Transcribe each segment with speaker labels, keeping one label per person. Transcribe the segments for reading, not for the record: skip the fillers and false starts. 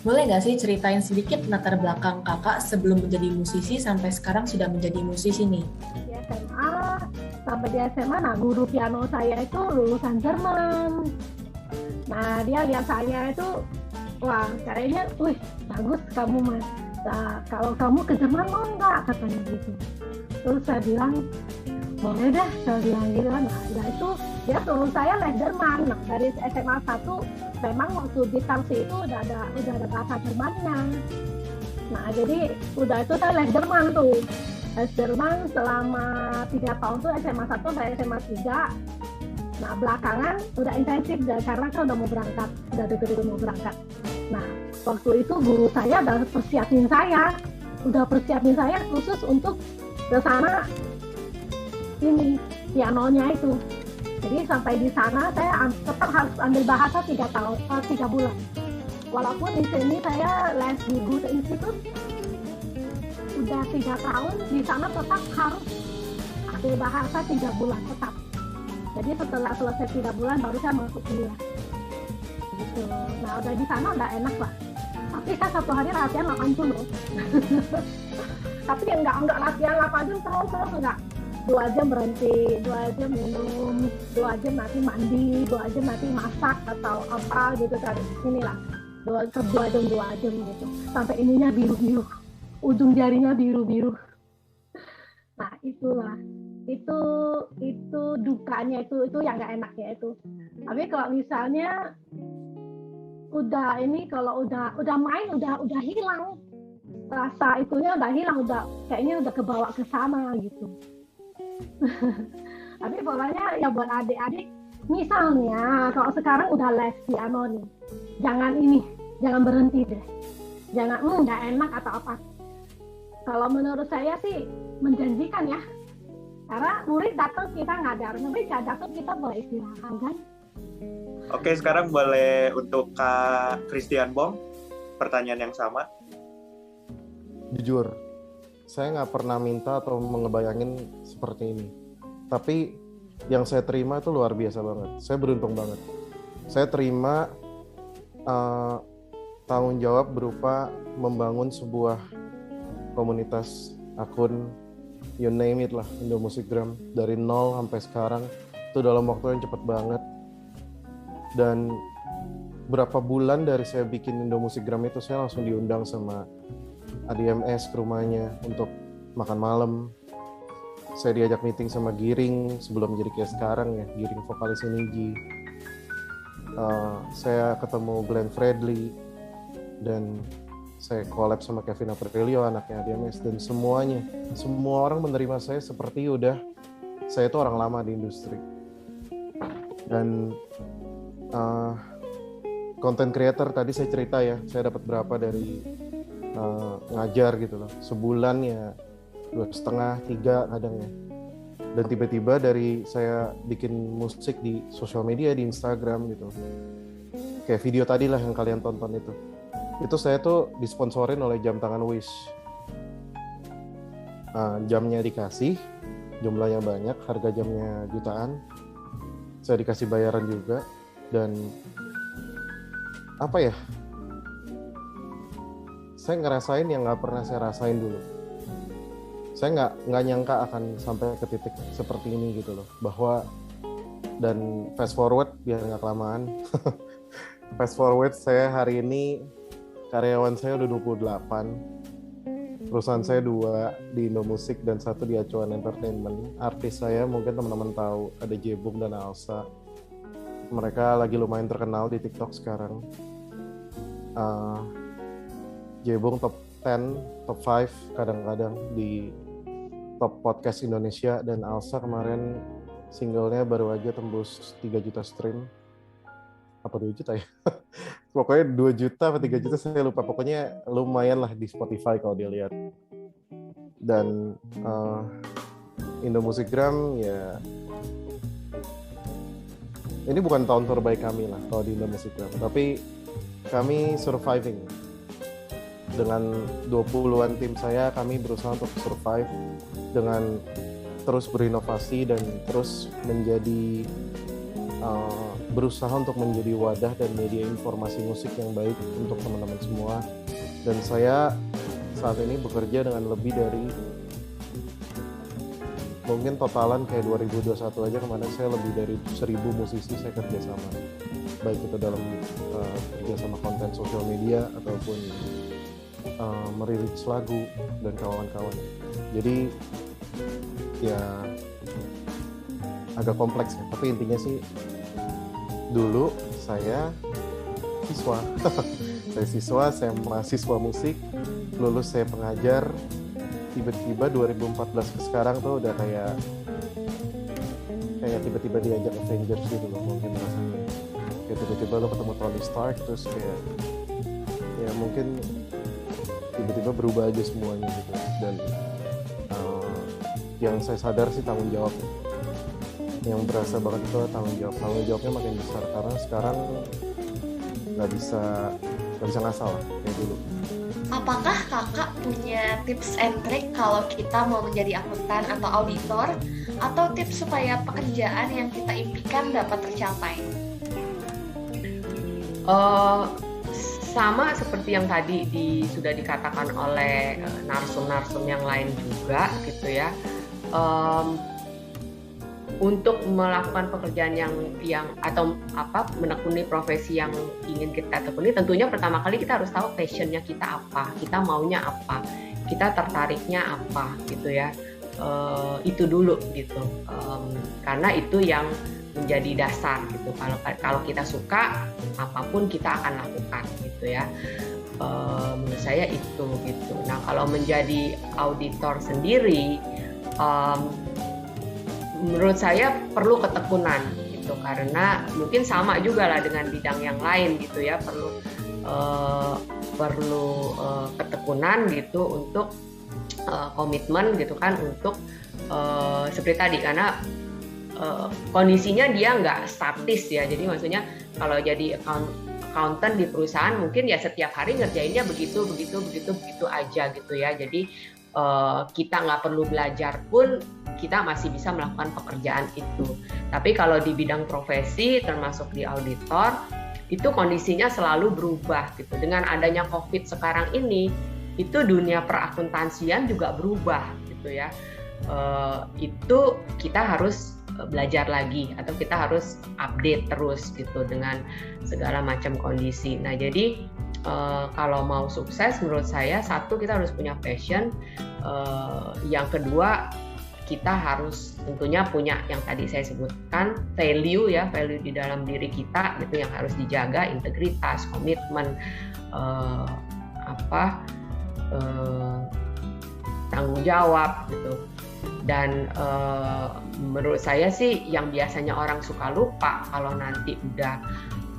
Speaker 1: Boleh nggak sih ceritain sedikit latar belakang kakak sebelum menjadi musisi sampai sekarang sudah menjadi musisi nih?
Speaker 2: Di SMA, sampai di SMA, nah guru piano saya itu lulusan Jerman. Nah dia lihat saya itu, wah kayaknya, wih bagus kamu mas. Nah, kalau kamu ke Jerman mau nggak katanya gitu. Terus saya bilang boleh deh, saya bilang gitu kan. Nah itu dia suruh saya les Jerman. Nah dari SMA 1 memang waktu di sanksi itu udah ada bahasa Jermannya. Nah jadi udah itu saya les Jerman tuh. Les Jerman selama 3 tahun tuh SMA 1 sampai SMA 3. Nah belakangan udah intensif deh karena kan udah mau berangkat, udah deket-deket mau berangkat. Nah waktu itu guru saya udah persiapin saya khusus untuk ke sana ini pianonya itu. Jadi sampai di sana saya tetap harus ambil bahasa 3 tahun, 3 bulan. Walaupun di sini saya les di Goethe Institute udah 3 tahun, di sana tetap harus ambil bahasa 3 bulan tetap. Jadi setelah selesai 3 bulan baru saya masuk kuliah. Gitu. Nah udah di sana udah enak lah. Tapi saya satu hari latihan 8 jam loh. Tapi enggak latihan 8 jam terus enggak. 2 jam berhenti, 2 jam minum, 2 jam nanti mandi, 2 jam nanti masak atau apa gitu kan. Inilah 2 jam gitu. Sampai ininya biru-biru, ujung jarinya biru-biru. Nah itulah, itu dukanya itu yang nggak enak ya itu. Tapi kalau misalnya kalau udah main udah hilang rasa itunya, udah hilang, udah kayaknya udah kebawa ke sana gitu. Tapi pokoknya ya buat adik-adik, misalnya kalau sekarang udah les piano nih, jangan berhenti deh, jangan nggak enak atau apa. Kalau menurut saya sih menjanjikan ya, karena murid datang kita ngadar, murid nggak datang kita boleh istirahat kan.
Speaker 3: Oke, sekarang boleh untuk Kak Christian Bom, pertanyaan yang sama.
Speaker 4: Jujur, saya nggak pernah minta atau mengebayangin seperti ini. Tapi yang saya terima itu luar biasa banget. Saya beruntung banget. Saya terima tanggung jawab berupa membangun sebuah komunitas, akun, you name it lah, Indo Musikgram. Dari nol sampai sekarang, itu dalam waktu yang cepat banget. Dan berapa bulan dari saya bikin Indo Musikgram itu, saya langsung diundang sama ADMS ke rumahnya untuk makan malam. Saya diajak meeting sama Giring sebelum jadi kayak sekarang ya, Giring vokalis Niji. Saya ketemu Glenn Fredly dan saya collab sama Kevin Aprilio, anaknya ADMS, dan semua orang menerima saya seperti udah saya itu orang lama di industri. Dan content creator tadi saya cerita ya, saya dapat berapa dari ngajar gitu loh, sebulan ya 2,5, 3 kadang ya. Dan tiba-tiba dari saya bikin musik di sosial media, di Instagram gitu, kayak video tadi lah yang kalian tonton itu saya tuh disponsorin oleh jam tangan Wish. Jamnya dikasih, jumlahnya banyak, harga jamnya jutaan, saya dikasih bayaran juga. Dan apa ya, saya ngerasain yang nggak pernah saya rasain dulu. Saya nggak nyangka akan sampai ke titik seperti ini gitu loh. Bahwa, dan fast forward biar nggak kelamaan. Fast forward, saya hari ini karyawan saya udah 28. Perusahaan saya 2 di Indo Musik dan 1 di Acuan Entertainment. Artis saya mungkin teman-teman tahu, ada Jebung dan Alsa. Mereka lagi lumayan terkenal di TikTok sekarang. Jebung top 10, top 5 kadang-kadang di top podcast Indonesia, dan Alsa kemarin singlenya baru aja tembus 3 juta stream. Apa 2 juta ya? Pokoknya 2 juta atau 3 juta saya lupa. Pokoknya lumayan lah di Spotify kalau dilihat. Dan Indo Musikgram ya, ini bukan tahun terbaik kami lah kalau di Indo Musikgram, tapi kami surviving. Dengan 20-an tim saya, kami berusaha untuk survive dengan terus berinovasi dan terus menjadi berusaha untuk menjadi wadah dan media informasi musik yang baik untuk teman-teman semua. Dan saya saat ini bekerja dengan lebih dari, mungkin totalan kayak 2021 aja kemarin saya lebih dari 1.000 musisi saya kerja sama, baik itu dalam kerja sama konten sosial media ataupun merilis lagu dan kawan-kawan. Jadi ya agak kompleks ya, tapi intinya sih dulu saya siswa saya mahasiswa musik, lulus saya pengajar, tiba-tiba 2014 ke sekarang tuh udah kayak tiba-tiba diajak Avengers gitu loh, mungkin rasanya kayak tiba-tiba lo ketemu Tony Stark, terus kayak ya mungkin tiba-tiba berubah aja semuanya gitu. Dan yang saya sadar sih tanggung jawab yang berasa banget itu tanggung jawabnya makin besar, karena sekarang nggak bisa ngasal lah kayak dulu.
Speaker 5: Apakah kakak punya tips and trick kalau kita mau menjadi akuntan atau auditor, atau tips supaya pekerjaan yang kita impikan dapat tercapai?
Speaker 6: Sama seperti yang tadi sudah dikatakan oleh narsum-narsum yang lain juga gitu ya. Untuk melakukan pekerjaan yang atau menekuni profesi yang ingin kita tekuni, tentunya pertama kali kita harus tahu passionnya kita apa, kita maunya apa, kita tertariknya apa gitu ya. Itu dulu gitu, karena itu yang menjadi dasar gitu. Kalau kita suka, apapun kita akan lakukan gitu ya. Menurut saya itu gitu. Nah, kalau menjadi auditor sendiri, menurut saya perlu ketekunan gitu, karena mungkin sama juga lah dengan bidang yang lain gitu ya, perlu ketekunan gitu untuk komitmen gitu kan, untuk seperti tadi, karena kondisinya dia nggak statis ya. Jadi maksudnya kalau jadi accountant di perusahaan mungkin ya setiap hari ngerjainnya begitu aja gitu ya. Jadi kita nggak perlu belajar pun kita masih bisa melakukan pekerjaan itu. Tapi kalau di bidang profesi termasuk di auditor itu kondisinya selalu berubah gitu. Dengan adanya COVID sekarang ini, itu dunia perakuntansian juga berubah gitu ya. Itu kita harus belajar lagi atau kita harus update terus gitu dengan segala macam kondisi. Nah, jadi kalau mau sukses menurut saya, satu, kita harus punya passion, yang kedua kita harus tentunya punya yang tadi saya sebutkan, value di dalam diri kita gitu yang harus dijaga, integritas, komitmen, tanggung jawab gitu. Dan menurut saya sih yang biasanya orang suka lupa kalau nanti udah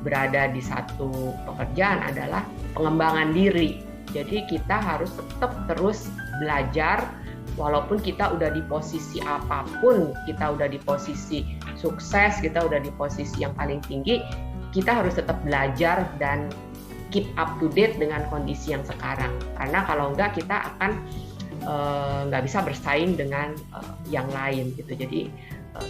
Speaker 6: berada di satu pekerjaan adalah pengembangan diri. Jadi kita harus tetap terus belajar, walaupun kita udah di posisi apapun, kita udah di posisi sukses, kita udah di posisi yang paling tinggi, kita harus tetap belajar dan keep up to date dengan kondisi yang sekarang. Karena kalau enggak kita akan nggak bisa bersaing dengan yang lain gitu. Jadi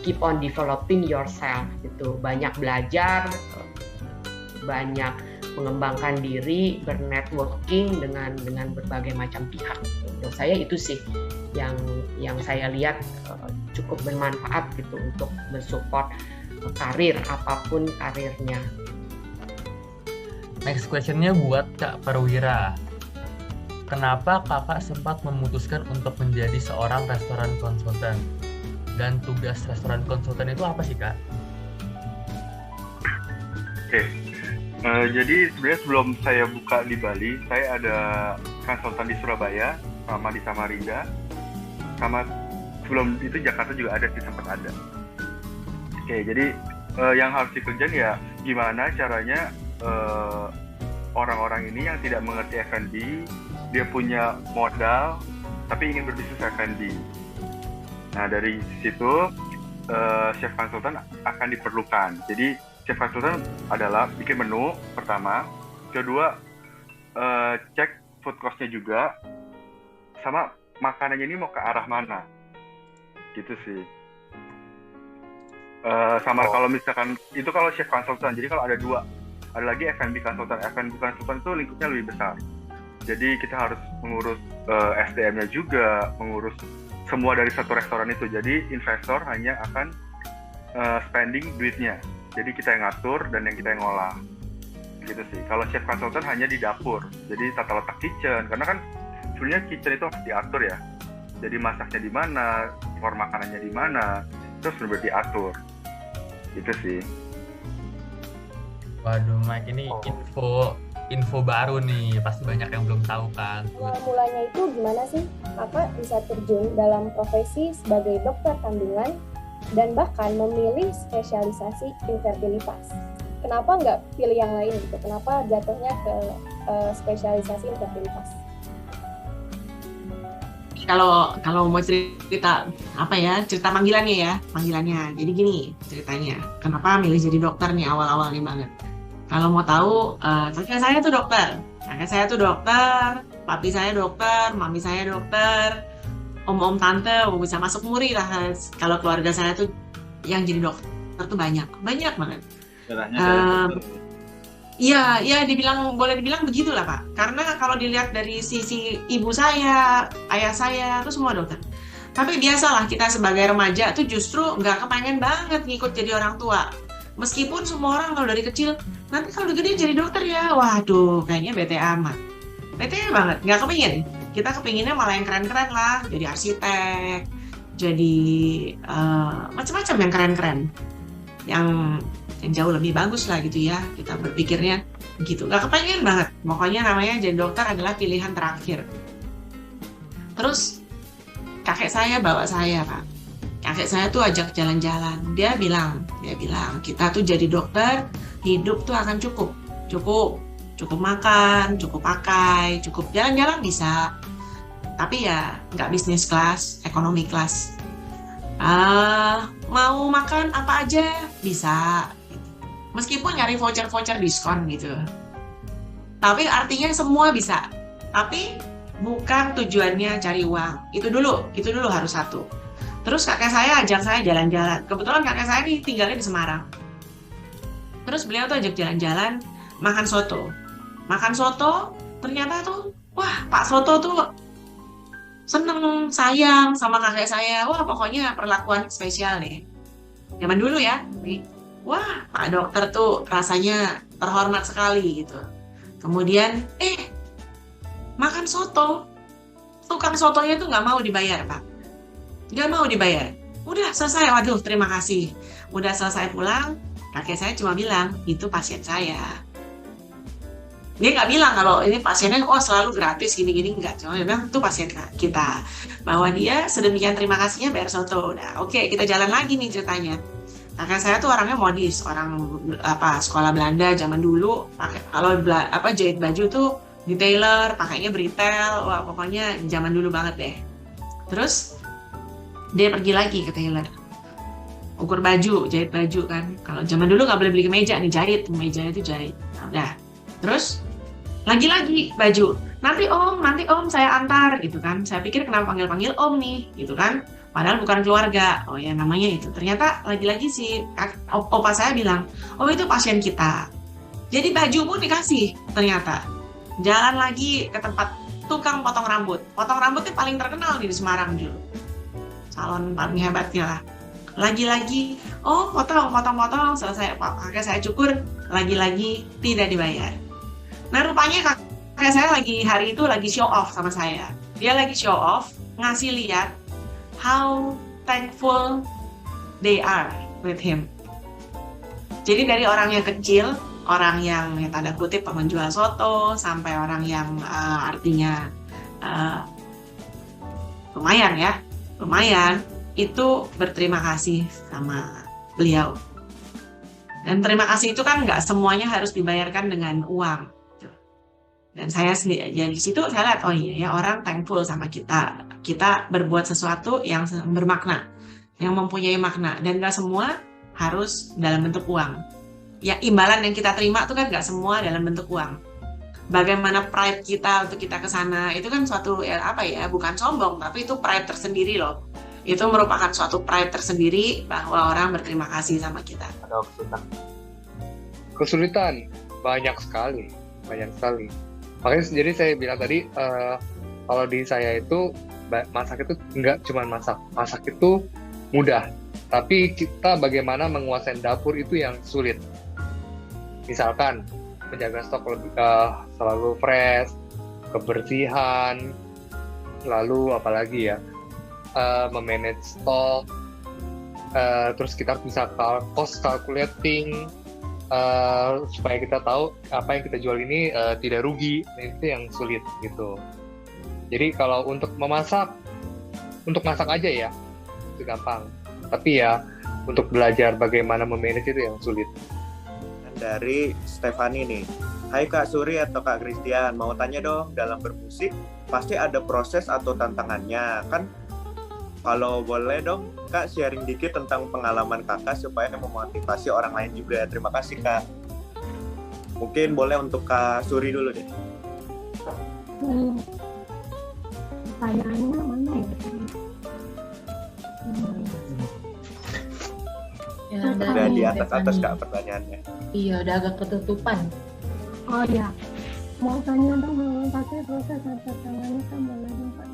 Speaker 6: keep on developing yourself gitu, banyak belajar, banyak mengembangkan diri, bernetworking dengan berbagai macam pihak. Menurut saya itu sih yang saya lihat cukup bermanfaat gitu untuk mensupport karir apapun karirnya.
Speaker 7: Next question-nya buat Kak Perwira. Kenapa kakak sempat memutuskan untuk menjadi seorang restoran konsultan? Dan tugas restoran konsultan itu apa sih, Kak?
Speaker 8: Oke. Jadi sebenarnya sebelum saya buka di Bali, saya ada konsultan di Surabaya, sama di Samarinda, sama sebelum itu Jakarta juga ada sih, sempat ada. Oke, jadi yang harus dikerjain ya gimana caranya orang-orang ini yang tidak mengerti F&B, dia punya modal tapi ingin berbisnis F&B. Nah, dari situ chef konsultan akan diperlukan. Jadi chef konsultan adalah bikin menu pertama, kedua cek food cost-nya juga, sama makanannya ini mau ke arah mana, gitu sih. Sama kalau misalkan itu kalau chef konsultan, jadi kalau ada dua, ada lagi F&B konsultan. F&B konsultan itu lingkupnya lebih besar. Jadi kita harus mengurus SDM-nya juga, mengurus semua dari satu restoran itu. Jadi investor hanya akan spending duitnya. Jadi kita yang ngatur dan yang kita yang ngolah. Gitu sih. Kalau chef konsultan hanya di dapur. Jadi tata letak kitchen. Karena kan sebenarnya kitchen itu harus diatur ya. Jadi masaknya di mana, keluar makanannya di mana, terus benar-benar diatur. Itu sih.
Speaker 7: Waduh, Mike, ini info baru nih, pasti banyak yang belum tahu kan.
Speaker 9: Mulanya itu gimana sih kakak bisa terjun dalam profesi sebagai dokter kandungan dan bahkan memilih spesialisasi infertilitas? Kenapa nggak pilih yang lain gitu? Kenapa jatuhnya ke spesialisasi infertilitas?
Speaker 10: Kalau mau cerita cerita panggilannya. Jadi gini ceritanya, kenapa milih jadi dokter nih awal-awalnya banget. Kalau mau tahu, kakek saya tuh dokter, papi saya dokter, mami saya dokter, om tante, bisa masuk muri lah. Kalau keluarga saya tuh yang jadi dokter tuh banyak banget. Iya, boleh dibilang begitulah Pak. Karena kalau dilihat dari sisi ibu saya, ayah saya, itu semua dokter. Tapi biasalah kita sebagai remaja tuh justru nggak kepengen banget ngikut jadi orang tua. Meskipun semua orang kalau dari kecil, nanti kalau udah gede jadi dokter ya, waduh kayaknya bete amat. Bete banget, nggak kepingin. Kita kepinginnya malah yang keren-keren lah, jadi arsitek, jadi macam-macam yang keren-keren. Yang jauh lebih bagus lah gitu ya, kita berpikirnya gitu. Gak kepengen banget, pokoknya namanya jadi dokter adalah pilihan terakhir. Terus kakek saya bawa saya Pak, kakek saya tuh ajak jalan-jalan. Dia bilang kita tuh jadi dokter, hidup tuh akan cukup makan, cukup pakai, cukup jalan-jalan bisa, tapi ya nggak bisnis kelas, ekonomi kelas. Mau makan apa aja bisa, meskipun nyari voucher diskon gitu. Tapi artinya semua bisa. Tapi bukan tujuannya cari uang. Itu dulu harus satu. Terus kakek saya ajak saya jalan-jalan. Kebetulan kakek saya nih tinggalnya di Semarang. Terus beliau tuh ajak jalan-jalan makan soto. Ternyata tuh, wah Pak Soto tuh seneng, sayang sama kakek saya. Wah pokoknya perlakuan spesial nih. Zaman dulu ya. Wah, Pak Dokter tuh rasanya terhormat sekali gitu. Kemudian, makan soto. Tukang sotonya tuh nggak mau dibayar, Pak. Nggak mau dibayar. Udah selesai, waduh terima kasih. Udah selesai pulang, kakek saya cuma bilang, itu pasien saya. Dia nggak bilang kalau ini pasiennya, selalu gratis, gini-gini, nggak. Cuma dia bilang, itu pasien kita. Bahwa dia sedemikian terima kasihnya bayar soto. Udah, oke, kita jalan lagi nih ceritanya. Kakek saya tuh orangnya modis, orang sekolah Belanda zaman dulu. Kalau jahit baju tuh di tailor, pakainya beritel, wah pokoknya zaman dulu banget deh. Terus dia pergi lagi ke tailor, ukur baju, jahit baju kan. Kalau zaman dulu nggak boleh beli kemeja nih, jahit, mejanya itu jahit. Nah, udah. Terus lagi-lagi baju. Nanti om saya antar gitu kan. Saya pikir kenapa panggil om nih gitu kan. Padahal bukan keluarga. Oh ya namanya itu. Ternyata lagi-lagi si opa saya bilang, itu pasien kita. Jadi baju pun dikasih ternyata. Jalan lagi ke tempat tukang potong rambut. Potong rambutnya paling terkenal di Semarang dulu. Salon paling hebatnya lah. Lagi-lagi, potong, selesai kakek saya cukur, lagi-lagi tidak dibayar. Nah rupanya kakek saya hari itu lagi show off sama saya. Dia lagi show off, ngasih lihat how thankful they are with him. Jadi dari orang yang kecil, orang yang tanda kutip penjual soto, sampai orang yang artinya lumayan, itu berterima kasih sama beliau. Dan terima kasih itu kan nggak semuanya harus dibayarkan dengan uang. Dan saya sendiri, di situ saya lihat, orang thankful sama kita. Kita berbuat sesuatu yang bermakna, yang mempunyai makna. Dan nggak semua harus dalam bentuk uang. Ya imbalan yang kita terima itu kan nggak semua dalam bentuk uang. Bagaimana pride kita untuk kita ke sana, itu kan suatu bukan sombong, tapi itu pride tersendiri loh. Itu merupakan suatu pride tersendiri bahwa orang berterima kasih sama kita.
Speaker 3: Ada kesulitan.
Speaker 11: Kesulitan banyak sekali. Makanya jadi saya bilang tadi kalau di saya itu masak itu nggak cuma masak itu mudah, tapi kita bagaimana menguasai dapur itu yang sulit. Misalkan menjaga stok selalu fresh, kebersihan, lalu apalagi ya, memanage stok, terus kita bisa cost calculating, supaya kita tahu apa yang kita jual ini tidak rugi. Itu yang sulit gitu. Jadi kalau untuk memasak, untuk masak aja ya itu gampang, tapi ya untuk belajar bagaimana memanage itu yang sulit.
Speaker 3: Dari Stefani nih, hai Kak Suri atau Kak Christian, mau tanya dong, dalam bermusik pasti ada proses atau tantangannya kan? Kalau boleh dong Kak sharing dikit tentang pengalaman Kakak supaya memotivasi orang lain juga. Terima kasih Kak. Mungkin boleh untuk Kak Suri dulu deh.
Speaker 2: Pertanyaannya mana ya?
Speaker 1: Ya,
Speaker 3: Udah di atas Kak pertanyaannya.
Speaker 1: Iya, udah agak ketutupan.
Speaker 2: Oh ya, mau tanya dong, pakai proses dan tantangannya kan boleh dong Pak?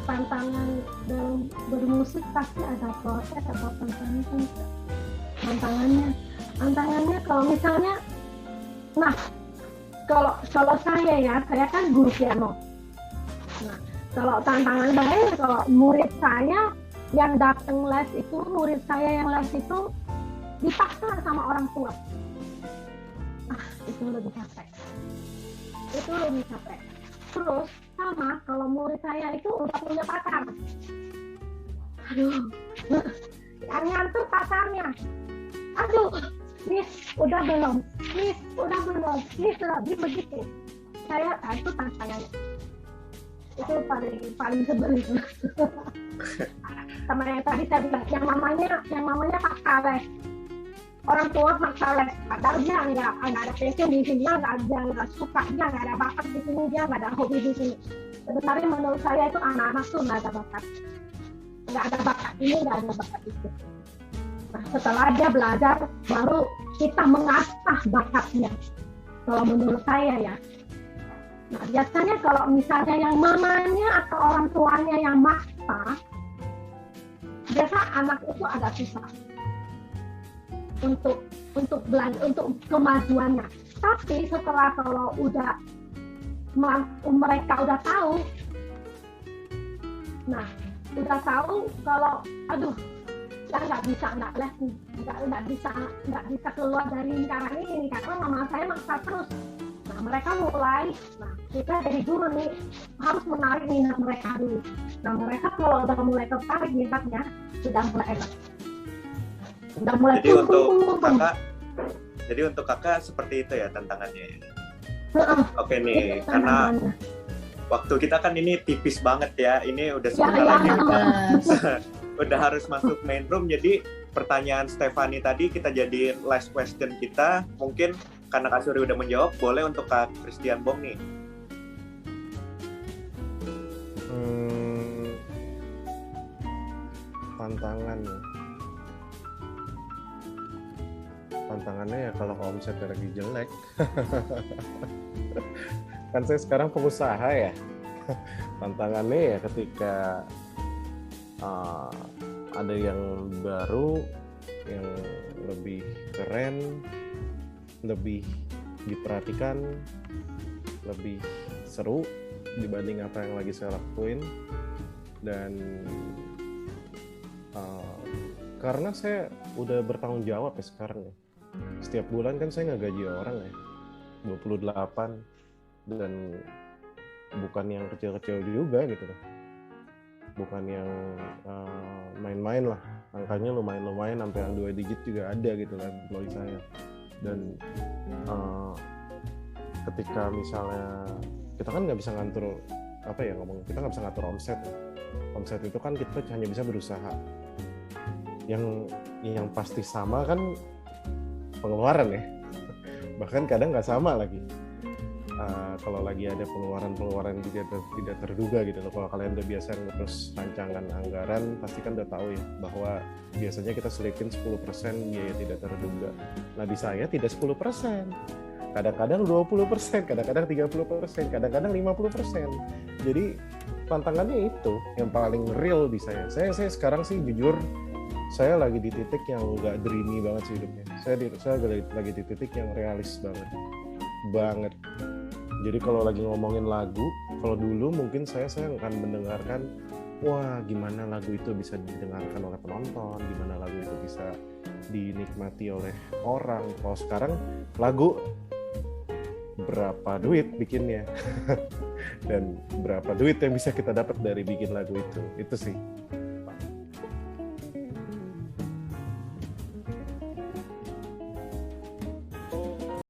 Speaker 2: Tantangan dalam bermusik pasti ada proses atau tantangannya kalau misalnya, nah kalau saya kan guru piano. Nah, kalau tantangan saya, kalau murid saya yang datang les itu, dipaksa sama orang tua. Itu lebih capek. Terus sama kalau murid saya itu udah punya pacar. Aduh, yang nyantur pacarnya. Aduh, Miss, udah belum, begitu. Saya itu tantangannya. Itu paling sebel itu. Sama yang tadi saya bilang, yang namanya paksa les. Orang tua paksa les, padahal dia nggak ada passion di sini, dia nggak suka, dia nggak ada bakat di sini, dia nggak ada hobi di sini. Sebenarnya menurut saya itu anak-anak tuh nggak ada bakat ini, nggak ada bakat itu. Nah, setelah dia belajar, baru kita mengasah bakatnya. Kalau menurut saya ya. Nah, biasanya kalau misalnya yang mamanya atau orang tuanya yang maksa, biasa anak itu agak susah untuk kemajuannya. Tapi setelah kalau mereka udah tahu kalau aduh, saya nggak bisa keluar dari lingkaran ini karena mama saya maksa terus. Nah, mereka mulai, kita dari dulu nih harus menarik minat mereka dulu. Nah, mereka kalau udah mulai tertarik minatnya, sudah mulai enak. Sudah mulai
Speaker 3: Jadi untuk kakak seperti itu ya tantangannya. Oke nih, karena waktu kita kan ini tipis banget ya. Ini udah sebentar lagi udah harus masuk main room. Jadi pertanyaan Stefani tadi kita jadiin last question kita. Mungkin karena Kak Suri udah menjawab, boleh untuk Kak Christian Bong nih.
Speaker 4: Tantangannya ya kalau omsetnya lagi jelek. Kan saya sekarang pengusaha ya. Tantangannya ya ketika ada yang baru, yang lebih keren, lebih diperhatikan, lebih seru dibanding apa yang lagi saya lakuin. Dan karena saya udah bertanggung jawab ya sekarang ya. Setiap bulan kan saya nggak gaji orang ya, 28, dan bukan yang kecil-kecil juga gitu loh. Bukan yang main-main lah, angkanya lumayan sampai yang 2 digit juga ada gitu kan employee saya. Dan ketika misalnya kita kan nggak bisa ngatur kita nggak bisa ngatur omset itu kan kita hanya bisa berusaha. Yang pasti sama kan pengeluaran ya, bahkan kadang nggak sama lagi. kalau lagi ada pengeluaran tidak terduga gitu loh. Kalau kalian udah biasa ngurus rancangan anggaran, pasti kan udah tahu ya bahwa biasanya kita selipin 10% biaya tidak terduga. Nah di saya tidak 10%, kadang-kadang 20%, kadang-kadang 30%, kadang-kadang 50%. Jadi tantangannya itu yang paling real di saya. Saya sekarang sih jujur, saya lagi di titik yang nggak dreamy banget sih hidupnya. Saya lagi di titik yang realis banget. Jadi kalau lagi ngomongin lagu, kalau dulu mungkin saya akan mendengarkan, wah gimana lagu itu bisa didengarkan oleh penonton, gimana lagu itu bisa dinikmati oleh orang. Kalau sekarang lagu berapa duit bikinnya dan berapa duit yang bisa kita dapat dari bikin lagu itu sih.